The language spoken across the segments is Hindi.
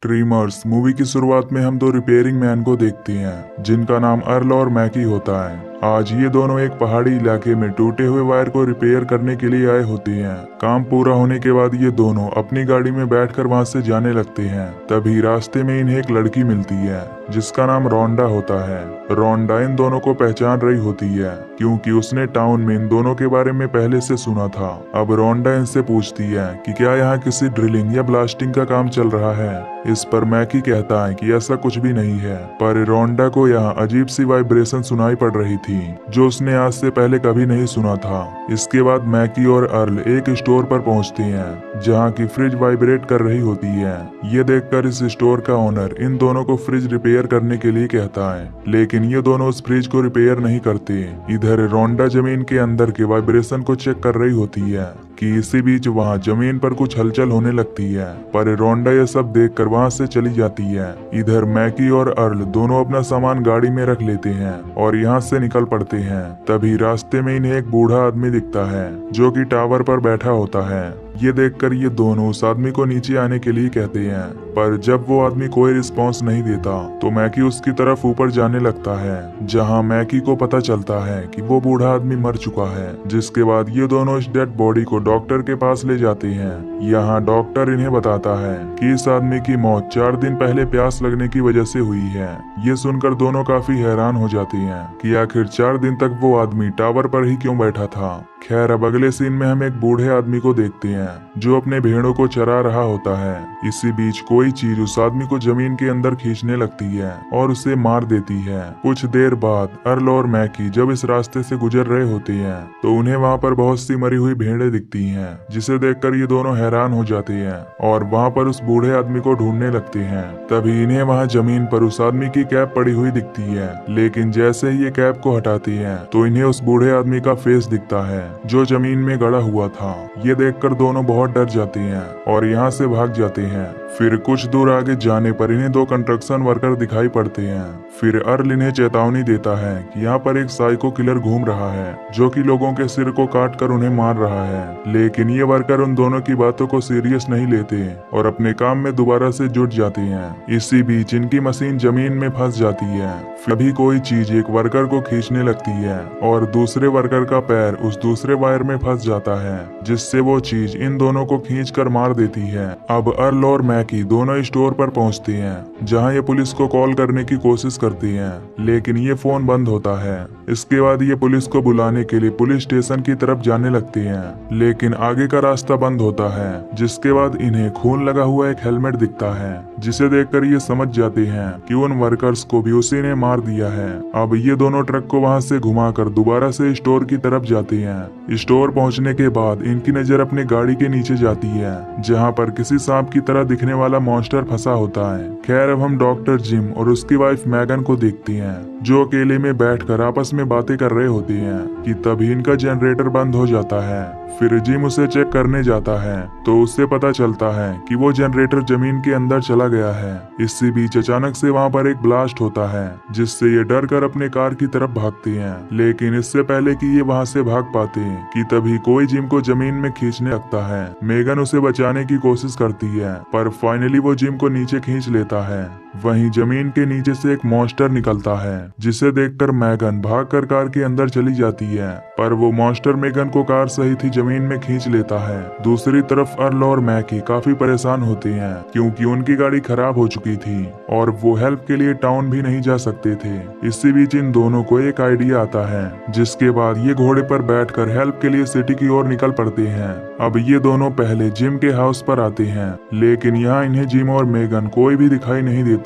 ट्रीमर्स मूवी की शुरुआत में हम दो रिपेयरिंग मैन को देखते हैं जिनका नाम अर्ल और मैकी होता है। आज ये दोनों एक पहाड़ी इलाके में टूटे हुए वायर को रिपेयर करने के लिए आए होते हैं। काम पूरा होने के बाद ये दोनों अपनी गाड़ी में बैठकर वहां से जाने लगते हैं। तभी रास्ते में इन्हें एक लड़की मिलती है जिसका नाम रोंडा होता है। रोंडा इन दोनों को पहचान रही होती है क्योंकि उसने टाउन में इन दोनों के बारे में पहले से सुना था। अब रोंडा इनसे पूछती है कि क्या यहाँ किसी ड्रिलिंग या ब्लास्टिंग का काम चल रहा है। इस पर मैकी कहता है कि ऐसा कुछ भी नहीं है, पर रोंडा को यहाँ अजीब सी वाइब्रेशन सुनाई पड़ रही थी जो उसने आज से पहले कभी नहीं सुना था। इसके बाद मैकी और अर्ल एक स्टोर पर पहुंचते हैं जहां की फ्रिज वाइब्रेट कर रही होती है। ये देखकर इस स्टोर का ओनर इन दोनों को फ्रिज रिपेयर करने के लिए कहता है, लेकिन ये दोनों उस फ्रिज को रिपेयर नहीं करते। इधर रोंडा जमीन के अंदर के वाइब्रेशन को चेक कर रही होती है कि इसी बीच वहां जमीन पर कुछ हलचल होने लगती है, पर रोंडा यह सब देखकर वहां से चली जाती है। इधर मैकी और अर्ल दोनों अपना सामान गाड़ी में रख लेते हैं और यहाँ से निकल पड़ते हैं। तभी रास्ते में इन्हें एक बूढ़ा आदमी दिखता है जो कि टावर पर बैठा होता है। ये देखकर ये दोनों उस आदमी को नीचे आने के लिए कहते हैं, पर जब वो आदमी कोई रिस्पॉन्स नहीं देता तो मैकी उसकी तरफ ऊपर जाने लगता है, जहां मैकी को पता चलता है कि वो बूढ़ा आदमी मर चुका है। जिसके बाद ये दोनों इस डेड बॉडी को डॉक्टर के पास ले जाते हैं। यहाँ डॉक्टर इन्हें बताता है कि इस आदमी की मौत 4 दिन पहले प्यास लगने की वजह से हुई है। ये सुनकर दोनों काफी हैरान हो जाते हैं कि आखिर 4 दिन तक वो आदमी टावर पर ही क्यों बैठा था। खैर, अब अगले सीन में हम एक बूढ़े आदमी को देखते हैं जो अपने भेड़ों को चरा रहा होता है। इसी बीच कोई चीज उस आदमी को जमीन के अंदर खींचने लगती है और उसे मार देती है। कुछ देर बाद अर्ल और मैकी जब इस रास्ते से गुजर रहे होते हैं तो उन्हें वहाँ पर बहुत सी मरी हुई भेड़ें दिखती हैं, जिसे देखकर ये दोनों हैरान हो जाते हैं और वहाँ पर उस बूढ़े आदमी को ढूंढने लगते हैं। तभी इन्हें वहाँ जमीन पर उस आदमी की कैप पड़ी हुई दिखती है, लेकिन जैसे ही ये कैप को हटाती है तो इन्हें उस बूढ़े आदमी का फेस दिखता है जो जमीन में गड़ा हुआ था। ये देखकर दोनों बहुत डर जाते हैं और यहाँ से भाग जाते हैं। फिर कुछ दूर आगे जाने पर इन्हें 2 कंस्ट्रक्शन वर्कर दिखाई पड़ते हैं। फिर अर्ल इन्हें चेतावनी देता है कि यहाँ पर एक साइको किलर घूम रहा है जो कि लोगों के सिर को काट कर उन्हें मार रहा है। लेकिन ये वर्कर उन दोनों की बातों को सीरियस नहीं लेते और अपने काम में दोबारा से जुट जाते हैं। इसी बीच इनकी मशीन जमीन में फंस जाती है। अभी कोई चीज एक वर्कर को खींचने लगती है और दूसरे वर्कर का पैर उस दूसरे वायर में फंस जाता है, जिससे वो चीज इन दोनों को खींच कर मार देती है। अब अर्ल और मैकी दोनों स्टोर पर पहुंचते हैं जहां ये पुलिस को कॉल करने की कोशिश करती हैं, लेकिन ये फोन बंद होता है। इसके बाद ये पुलिस को बुलाने के लिए पुलिस स्टेशन की तरफ जाने लगते हैं, लेकिन आगे का रास्ता बंद होता है। जिसके बाद इन्हें खून लगा हुआ एक हेलमेट दिखता है, जिसे देखकर ये समझ जाते हैं कि उन वर्कर्स को भी उसी ने मार दिया है। अब ये दोनों ट्रक को वहां से घुमाकर दोबारा से स्टोर की तरफ जाते हैं। स्टोर पहुंचने के बाद इनकी नजर अपनी गाड़ी के नीचे जाती है जहां पर किसी सांप की तरह दिखने वाला मॉन्स्टर फंसा होता है। खैर, अब हम डॉक्टर जिम और उसकी वाइफ मैगन को देखते हैं जो अकेले में बैठकर आपस में बातें कर रहे होते हैं कि तभी इनका जनरेटर बंद हो जाता है। फिर जिम उसे चेक करने जाता है तो उससे पता चलता है कि वो जनरेटर जमीन के अंदर चला गया है। इसी बीच अचानक से वहाँ पर एक ब्लास्ट होता है जिससे ये डर कर अपने कार की तरफ भागते हैं, लेकिन इससे पहले कि ये वहाँ से भाग पाते कि तभी कोई जिम को जमीन में खींचने लगता है। मेगन उसे बचाने की कोशिश करती है पर फाइनली वो जिम को नीचे खींच लेता है। वहीं जमीन के नीचे से एक मॉन्स्टर निकलता है जिसे देखकर मैगन भागकर कार के अंदर चली जाती है, पर वो मॉन्स्टर मैगन को कार सहित ही जमीन में खींच लेता है। दूसरी तरफ अर्ल और मैकी काफी परेशान होते हैं क्योंकि उनकी गाड़ी खराब हो चुकी थी और वो हेल्प के लिए टाउन भी नहीं जा सकते थे। इसी बीच इन दोनों को एक आइडिया आता है, जिसके बाद ये घोड़े पर बैठकर हेल्प के लिए सिटी की ओर निकल पड़ते हैं। अब ये दोनों पहले जिम के हाउस पर आते हैं, लेकिन यहाँ इन्हें जिम और मेगन कोई भी दिखाई नहीं देता।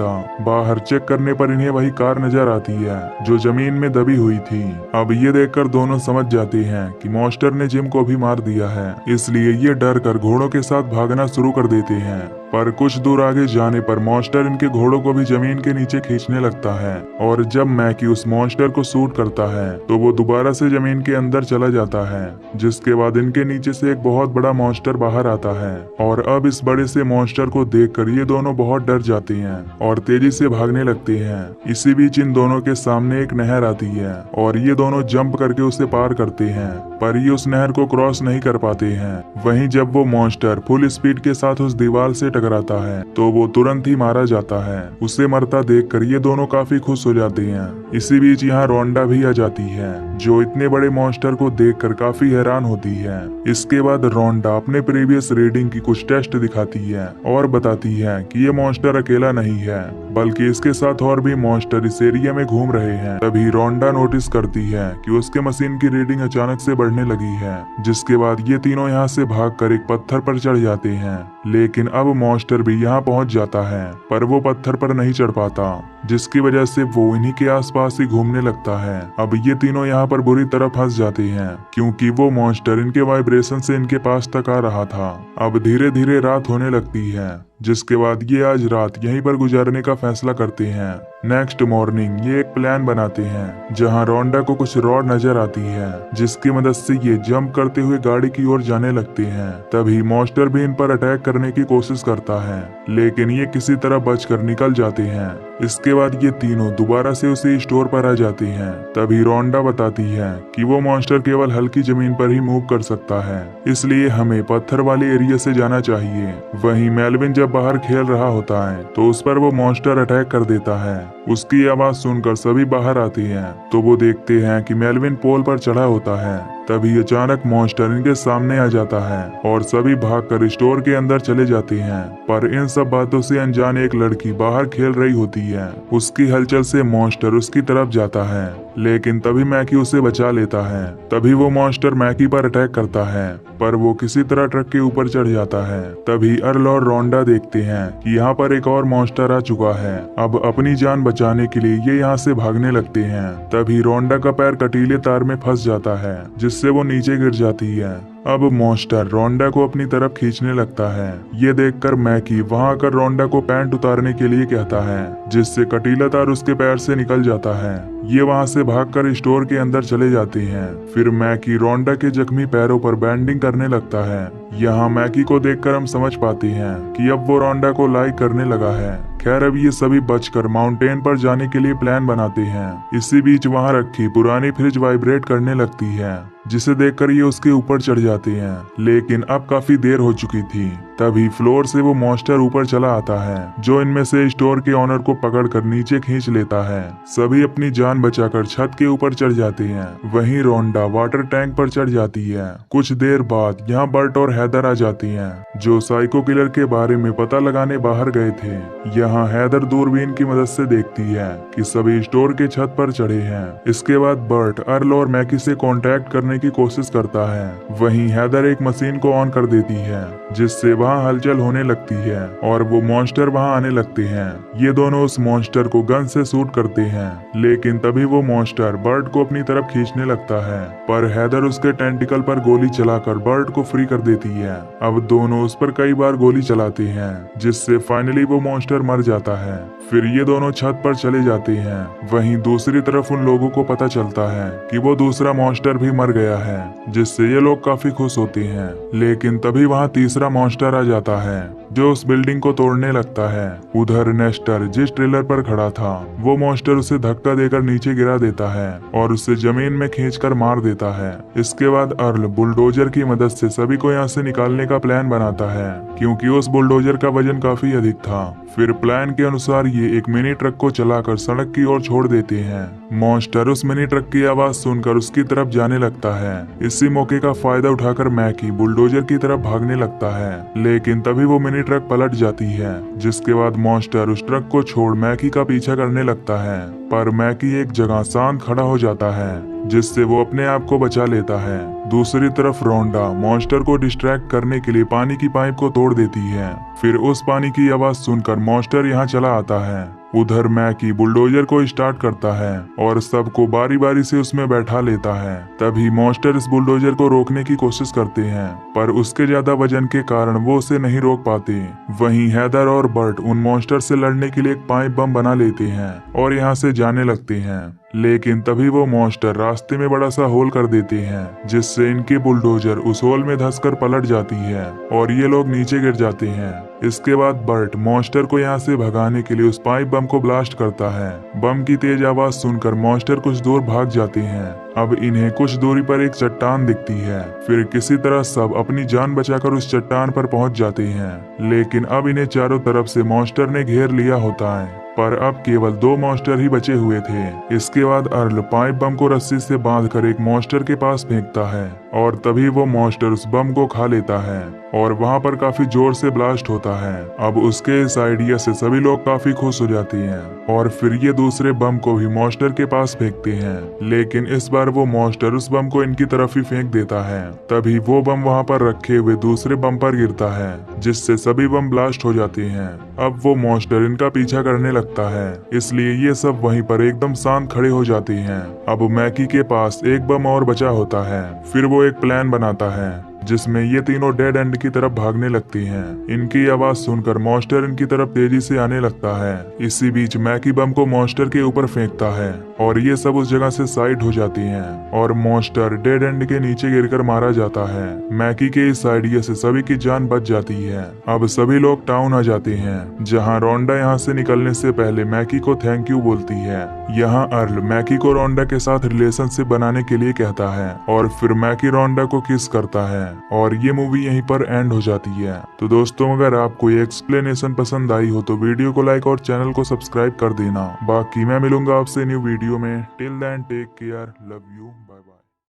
बाहर चेक करने पर इन्हें वही कार नजर आती है जो जमीन में दबी हुई थी। अब ये देखकर दोनों समझ जाते हैं कि मॉन्स्टर ने जिम को भी मार दिया है, इसलिए ये डर कर घोड़ों के साथ भागना शुरू कर देते हैं। पर कुछ दूर आगे जाने पर मॉन्स्टर इनके घोड़ों को भी जमीन के नीचे खींचने लगता है और जब मैकी उस मॉन्स्टर को शूट करता है तो वो दोबारा से जमीन के अंदर चला जाता है। जिसके बाद इनके नीचे से एक बहुत बड़ा मॉन्स्टर बाहर आता है और अब इस बड़े से मॉन्स्टर को देखकर ये दोनों बहुत डर जाते हैं और तेजी से भागने लगते हैं। इसी बीच इन दोनों के सामने एक नहर आती है और ये दोनों जंप करके उसे पार करते हैं, पर ये उस नहर को क्रॉस नहीं कर पाते हैं। वहीं जब वो मॉन्स्टर फुल स्पीड के साथ उस दीवार से टकराता है तो वो तुरंत ही मारा जाता है। उसे मरता देखकर ये दोनों काफी खुश हो जाते हैं। इसी बीच यहाँ रोंडा भी आ जाती है, जो इतने बड़े मॉन्स्टर को देखकर काफी हैरान होती है। इसके बाद रोंडा अपने प्रीवियस रीडिंग की कुछ टेस्ट दिखाती है और बताती है कि ये मॉन्स्टर अकेला नहीं है, बल्कि इसके साथ और भी मॉन्स्टर इस एरिया में घूम रहे हैं। तभी रोंडा नोटिस करती है कि उसके मशीन की रीडिंग अचानक से बढ़ने लगी है, जिसके बाद ये तीनों यहाँ से भागकर एक पत्थर पर चढ़ जाते हैं। लेकिन अब मॉन्स्टर भी यहाँ पहुंच जाता है, पर वो पत्थर पर नहीं चढ़ पाता, जिसकी वजह से वो इन्हीं के आसपास ही घूमने लगता है। अब ये तीनों यहाँ पर बुरी तरह फंस जाते हैं, क्योंकि वो मॉन्स्टर इनके वाइब्रेशन से इनके पास तक आ रहा था। अब धीरे धीरे रात होने लगती है, जिसके बाद ये आज रात यहीं पर गुजारने का फैसला करते हैं। नेक्स्ट मॉर्निंग ये एक प्लान बनाते हैं, जहां रोंडा को कुछ रॉड नजर आती है, जिसकी मदद से ये जंप करते हुए गाड़ी की ओर जाने लगते हैं। तभी मॉन्स्टर भी इन पर अटैक करने की कोशिश करता है, लेकिन ये किसी तरह बचकर निकल जाते हैं। इसके बाद ये तीनों दोबारा से उसी स्टोर पर आ जाते हैं। तभी रोंडा बताती है कि वो मॉन्स्टर केवल हल्की जमीन पर ही मूव कर सकता है, इसलिए हमें पत्थर वाले एरिया से जाना चाहिए। वहीं मेलविन जब बाहर खेल रहा होता है तो उस पर वो मॉन्स्टर अटैक कर देता है। उसकी आवाज सुनकर सभी बाहर आते हैं तो वो देखते हैं कि मेलविन पोल पर चढ़ा होता है। तभी अचानक मॉन्स्टर इनके सामने आ जाता है और सभी भागकर स्टोर के अंदर चले जाते हैं। पर इन सब बातों से अनजान एक लड़की बाहर खेल रही होती है। उसकी हलचल से मॉन्स्टर उसकी तरफ जाता है, लेकिन तभी मैकी उसे बचा लेता है। तभी वो मॉन्स्टर मैकी पर अटैक करता है, पर वो किसी तरह ट्रक के ऊपर चढ़ जाता है। तभी अर्ल और रोंडा देखते हैं कि यहाँ पर एक और मॉन्स्टर आ चुका है। अब अपनी जान बचाने के लिए ये यहाँ से भागने लगते हैं। तभी रोंडा का पैर कटीले तार में फंस जाता है, जिससे वो नीचे गिर जाती है। अब मॉन्स्टर रोंडा को अपनी तरफ खींचने लगता है। ये देखकर मैकी वहां आकर रोंडा को पैंट उतारने के लिए कहता है, जिससे कटीला तार उसके पैर से निकल जाता है। ये वहां से भागकर स्टोर के अंदर चले जाते हैं। फिर मैकी रोंडा के जख्मी पैरों पर बैंडिंग करने लगता है। यहाँ मैकी को देखकर हम समझ पाते हैं कि अब वो रोंडा को लाइक करने लगा है। खैर अब ये सभी बचकर माउंटेन पर जाने के लिए प्लान बनाते हैं। इसी बीच वहां रखी पुरानी फ्रिज वाइब्रेट करने लगती है, जिसे देखकर ये उसके ऊपर चढ़ जाते हैं, लेकिन अब काफी देर हो चुकी थी। तभी फ्लोर से वो मॉन्स्टर ऊपर चला आता है, जो इनमें से स्टोर के ऑनर को पकड़कर नीचे खींच लेता है। सभी अपनी जान बचाकर छत के ऊपर चढ़ जाते हैं। वहीं रोंडा वाटर टैंक पर चढ़ जाती है। कुछ देर बाद यहाँ बर्ट और हैदर आ जाती हैं, जो साइको किलर के बारे में पता लगाने बाहर गए थे। यहाँ हैदर दूरबीन की मदद से देखती है कि सभी स्टोर के छत पर चढ़े हैं। इसके बाद बर्ट अर्ल और मैकी से कांटेक्ट करने की कोशिश करता है। वहीं हैदर एक मशीन को ऑन कर देती है, जिससे वहां हलचल होने लगती है और वो मॉन्स्टर वहां आने लगते हैं। ये दोनों उस मॉन्स्टर को गन से शूट करते हैं, लेकिन तभी वो मॉन्स्टर बर्ट को अपनी तरफ खींचने लगता है, पर हैदर उसके टेंटिकल पर गोली चलाकर बर्ट को फ्री कर देती है। अब दोनों उस पर कई बार गोली चलाते हैं, जिससे फाइनली वो मॉन्स्टर मर जाता है। फिर ये दोनों छत पर चले जाते हैं। वहीं दूसरी तरफ उन लोगों को पता चलता है कि वो दूसरा मॉन्स्टर भी मर गया है, जिससे ये लोग काफी खुश होते हैं। लेकिन तभी वहां तीसरा मॉन्स्टर आ जाता है, जो उस बिल्डिंग को तोड़ने लगता है। उधर नेस्टर जिस ट्रेलर पर खड़ा था, वो मॉन्स्टर उसे धक्का देकर नीचे गिरा देता है और उसे जमीन में खींचकर मार देता है। इसके बाद अर्ल बुलडोजर की मदद से सभी को यहाँ से निकालने का प्लान बनाता है, क्योंकि उस बुलडोजर का वजन काफी अधिक था। फिर प्लान के अनुसार ये एक मिनी ट्रक को चलाकर सड़क की ओर छोड़ देते हैं। मॉन्स्टर उस मिनी ट्रक की आवाज सुनकर उसकी तरफ जाने लगता है। इसी मौके का फायदा उठाकर मैकी बुलडोजर की तरफ भागने लगता है, लेकिन तभी वो मिनी ट्रक पलट जाती है, जिसके बाद मॉन्स्टर उस ट्रक को छोड़ मैकी का पीछा करने लगता है। पर मैकी एक जगह शांत खड़ा हो जाता है, जिससे वो अपने आप को बचा लेता है। दूसरी तरफ रोंडा मॉन्स्टर को डिस्ट्रैक्ट करने के लिए पानी की पाइप को तोड़ देती है। फिर उस पानी की आवाज सुनकर मॉन्स्टर यहाँ चला आता है। उधर मैकी बुलडोजर को स्टार्ट करता है और सबको बारी बारी से उसमें बैठा लेता है। तभी मॉन्स्टर इस बुलडोजर को रोकने की कोशिश करते हैं, पर उसके ज्यादा वजन के कारण वो उसे नहीं रोक पाते। वहीं हैदर और बर्ट उन मॉन्स्टर से लड़ने के लिए एक पाइप बम बना लेते हैं और यहाँ से जाने लगते हैं। लेकिन तभी वो मॉन्स्टर रास्ते में बड़ा सा होल कर देते हैं, जिससे इनकी बुलडोजर उस होल में धंसकर पलट जाती है और ये लोग नीचे गिर जाते हैं। इसके बाद बर्ट मॉन्स्टर को यहाँ से भगाने के लिए उस पाइप बम को ब्लास्ट करता है। बम की तेज आवाज सुनकर मॉन्स्टर कुछ दूर भाग जाते हैं। अब इन्हें कुछ दूरी पर एक चट्टान दिखती है। फिर किसी तरह सब अपनी जान बचाकर उस चट्टान पर पहुंच जाते हैं, लेकिन अब इन्हें चारों तरफ से मॉन्स्टर ने घेर लिया होता है। पर अब केवल 2 मॉन्स्टर ही बचे हुए थे। इसके बाद अर्ल पाइप बम को रस्सी से बांधकर एक मॉन्स्टर के पास फेंकता है और तभी वो मॉन्स्टर उस बम को खा लेता है और वहां पर काफी जोर से ब्लास्ट होता है। अब उसके इस आइडिया से सभी लोग काफी खुश हो जाते हैं और फिर ये दूसरे बम को भी मॉन्स्टर के पास फेंकते हैं, लेकिन इस बार वो मॉन्स्टर उस बम को इनकी तरफ ही फेंक देता है। तभी वो बम वहां पर रखे हुए दूसरे बम पर गिरता है, जिससे सभी बम ब्लास्ट हो जाते हैं। अब वो मॉन्स्टर इनका पीछा करने लगता है, इसलिए ये सब वहीं पर एकदम शांत खड़े हो जाते हैं। अब मैकी के पास एक बम और बचा होता है। फिर वो एक प्लान बनाता है जिसमें ये तीनों डेड एंड की तरफ भागने लगती हैं। इनकी आवाज सुनकर मॉन्स्टर इनकी तरफ तेजी से आने लगता है। इसी बीच मैकी बम को मॉन्स्टर के ऊपर फेंकता है और ये सब उस जगह से साइड हो जाती हैं और मॉन्स्टर डेड एंड के नीचे गिरकर मारा जाता है। मैकी के इस आइडिया से सभी की जान बच जाती है। अब सभी लोग टाउन आ जाते हैं, जहाँ रोंडा यहाँ से निकलने से पहले मैकी को थैंक यू बोलती है। यहाँ अर्ल मैकी को रोंडा के साथ रिलेशनशिप बनाने के लिए कहता है और फिर मैकी रोंडा को किस करता है और ये मूवी यहीं पर एंड हो जाती है। तो दोस्तों, अगर आपको ये एक्सप्लेनेशन पसंद आई हो तो वीडियो को लाइक और चैनल को सब्सक्राइब कर देना। बाकी मैं मिलूंगा आपसे न्यू वीडियो में। Till then take care, love you, bye bye.